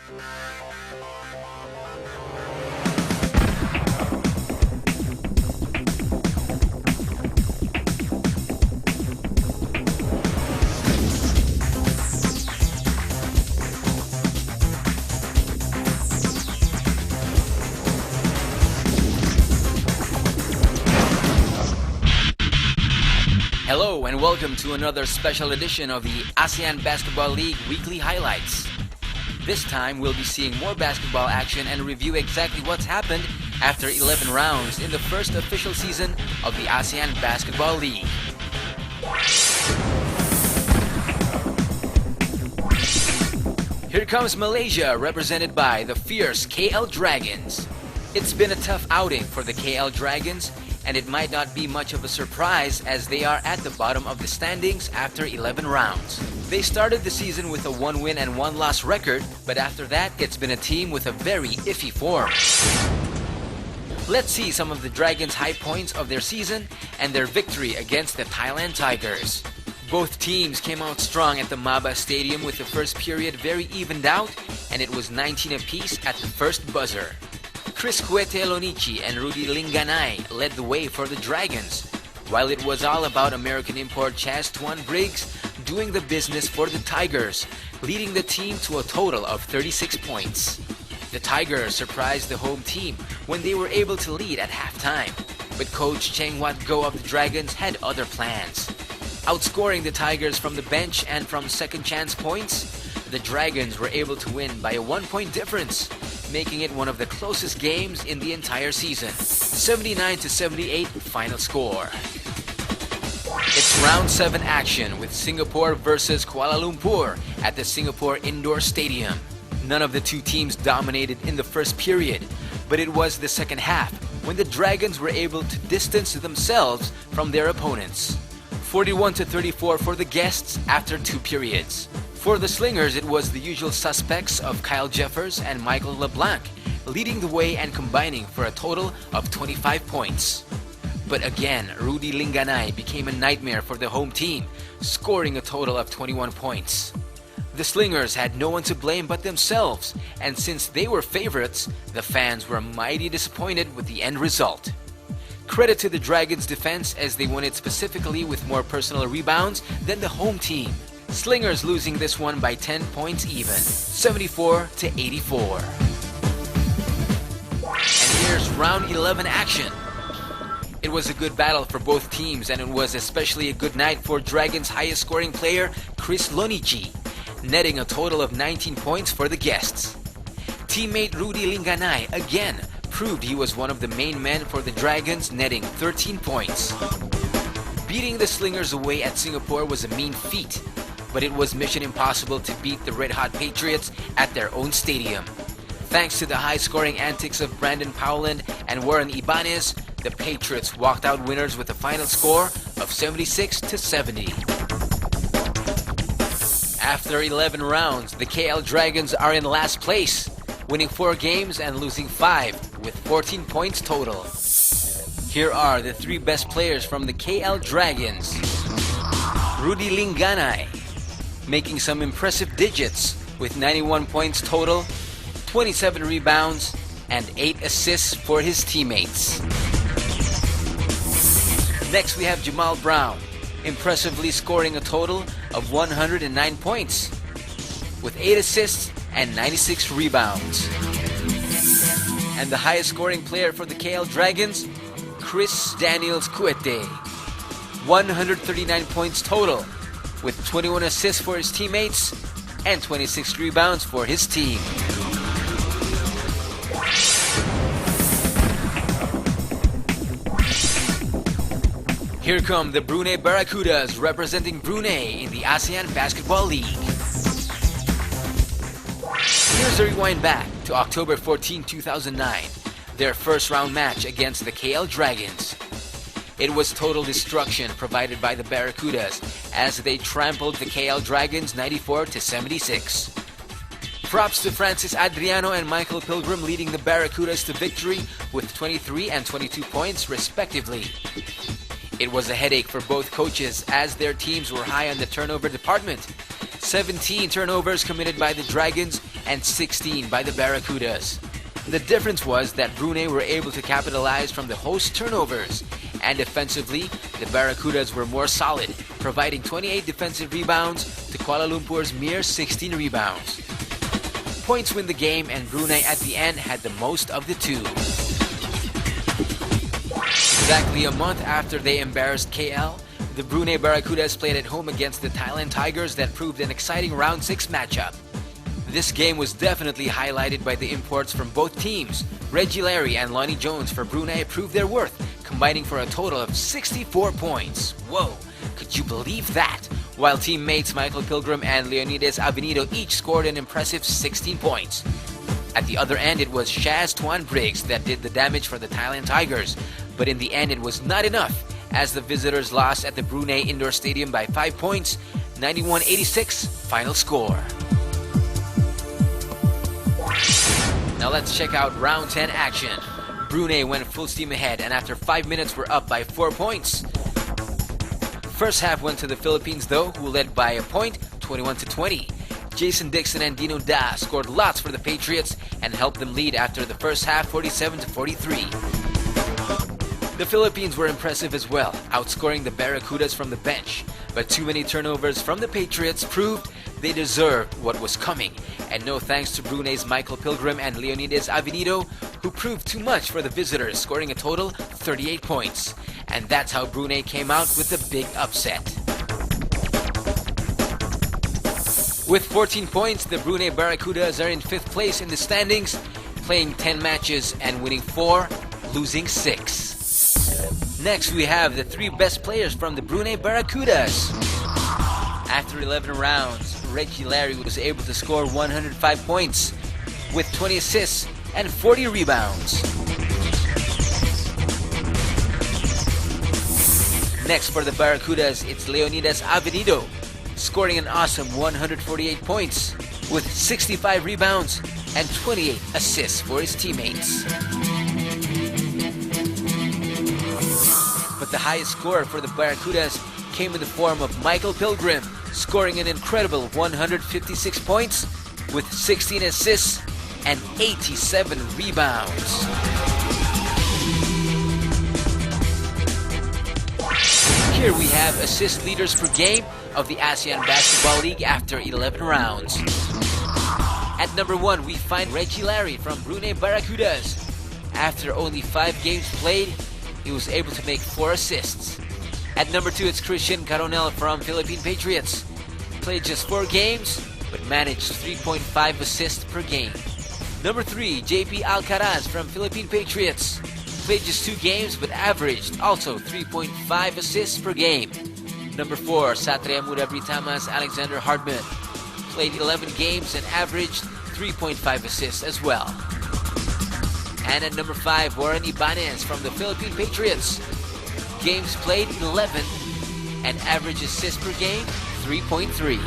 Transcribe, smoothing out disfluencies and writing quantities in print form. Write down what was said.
Hello and welcome to another special edition of the ASEAN Basketball League Weekly Highlights. This time we'll be seeing more basketball action and review exactly what's happened after 11 rounds in the first official season of the ASEAN Basketball League. Here comes Malaysia, represented by the fierce KL Dragons. It's been a tough outing for the KL Dragons, and it might not be much of a surprise as they are at the bottom of the standings after 11 rounds. They started the season with a 1-win and 1-loss record, but after that, it's been a team with a very iffy form. Let's see some of the Dragons' high points of their season and their victory against the Thailand Tigers. Both teams came out strong at the Maba Stadium with the first period very evened out, and it was 19 apiece at the first buzzer. Chris Lonichi and Rudy Linganay led the way for the Dragons, while it was all about American import Chaz Tuan Briggs doing the business for the Tigers, leading the team to a total of 36 points. The Tigers surprised the home team when they were able to lead at halftime, but coach Cheng Wat Go of the Dragons had other plans. Outscoring the Tigers from the bench and from second chance points, the Dragons were able to win by a 1-point difference, making it one of the closest games in the entire season. 79-78 final score. It's round 7 action with Singapore versus Kuala Lumpur at the Singapore Indoor Stadium. None of the two teams dominated in the first period, but it was the second half when the Dragons were able to distance themselves from their opponents. 41-34 for the guests after 2 periods. For the Slingers, it was the usual suspects of Kyle Jeffers and Michael LeBlanc, leading the way and combining for a total of 25 points. But again, Rudy Linganay became a nightmare for the home team, scoring a total of 21 points. The Slingers had no one to blame but themselves, and since they were favorites, the fans were mighty disappointed with the end result. Credit to the Dragons' defense as they won it specifically with more personal rebounds than the home team. Slingers losing this one by 10 points even, 74-84. And here's round 11 action. It was a good battle for both teams, and it was especially a good night for Dragons' highest scoring player, Chris Lonichi, netting a total of 19 points for the guests. Teammate Rudy Linganay again proved he was one of the main men for the Dragons, netting 13 points. Beating the Slingers away at Singapore was a mean feat, but it was mission impossible to beat the red-hot Patriots at their own stadium. Thanks to the high-scoring antics of Brandon Powland and Warren Ibanez, the Patriots walked out winners with a final score of 76-70. After 11 rounds, the KL Dragons are in last place, winning 4 games and losing 5 with 14 points total. Here are the 3 best players from the KL Dragons. Rudy Linganay, making some impressive digits with 91 points total, 27 rebounds, and 8 assists for his teammates. Next we have Jamal Brown, impressively scoring a total of 109 points, with 8 assists and 96 rebounds. And the highest scoring player for the KL Dragons, Chris Daniels Kuete, 139 points total, with 21 assists for his teammates and 26 rebounds for his team. Here come the Brunei Barracudas representing Brunei in the ASEAN Basketball League. Here's a rewind back to October 14, 2009, their first round match against the KL Dragons. It was total destruction provided by the Barracudas as they trampled the KL Dragons 94-76. Props to Francis Adriano and Michael Pilgrim leading the Barracudas to victory with 23 and 22 points respectively. It was a headache for both coaches as their teams were high on the turnover department. 17 turnovers committed by the Dragons and 16 by the Barracudas. The difference was that Brunei were able to capitalize from the host turnovers, and defensively, the Barracudas were more solid, providing 28 defensive rebounds to Kuala Lumpur's mere 16 rebounds. Points win the game, and Brunei at the end had the most of the two. Exactly a month after they embarrassed KL, the Brunei Barracudas played at home against the Thailand Tigers that proved an exciting round 6 matchup. This game was definitely highlighted by the imports from both teams. Reggie Larry and Lonnie Jones for Brunei proved their worth, combining for a total of 64 points. Whoa, could you believe that? While teammates Michael Pilgrim and Leonidas Avenido each scored an impressive 16 points. At the other end, it was Shaz Tuan Briggs that did the damage for the Thailand Tigers, but in the end it was not enough, as the visitors lost at the Brunei Indoor Stadium by 5 points, 91-86 final score. Now let's check out round 10 action. Brunei went full steam ahead and after 5 minutes were up by 4 points. First half went to the Philippines though, who led by a point, 21-20. Jason Dixon and Dino Da scored lots for the Patriots and helped them lead after the first half, 47-43. The Philippines were impressive as well, outscoring the Barracudas from the bench. But too many turnovers from the Patriots proved they deserved what was coming. And no thanks to Brunei's Michael Pilgrim and Leonidas Avenido, who proved too much for the visitors, scoring a total 38 points. And that's how Brunei came out with the big upset. With 14 points, the Brunei Barracudas are in 5th place in the standings, playing 10 matches and winning 4, losing 6. Next, we have the 3 best players from the Brunei Barracudas. After 11 rounds, Reggie Larry was able to score 105 points with 20 assists and 40 rebounds. Next for the Barracudas, it's Leonidas Avenido, scoring an awesome 148 points with 65 rebounds and 28 assists for his teammates. But the highest score for the Barracudas came in the form of Michael Pilgrim, scoring an incredible 156 points with 16 assists and 87 rebounds. Here we have assist leaders per game of the ASEAN Basketball League after 11 rounds. At number 1, we find Reggie Larry from Brunei Barracudas. After only 5 games played, he was able to make 4 assists. At number 2, it's Christian Caronel from Philippine Patriots. Played just 4 games, but managed 3.5 assists per game. Number 3, JP Alcaraz from Philippine Patriots. Played just 2 games, but averaged also 3.5 assists per game. Number 4, Satria Muda Britamas Alexander Hardman. Played 11 games and averaged 3.5 assists as well. And at number 5, Warren Ibanez from the Philippine Patriots. Games played 11 and average assists per game 3.3.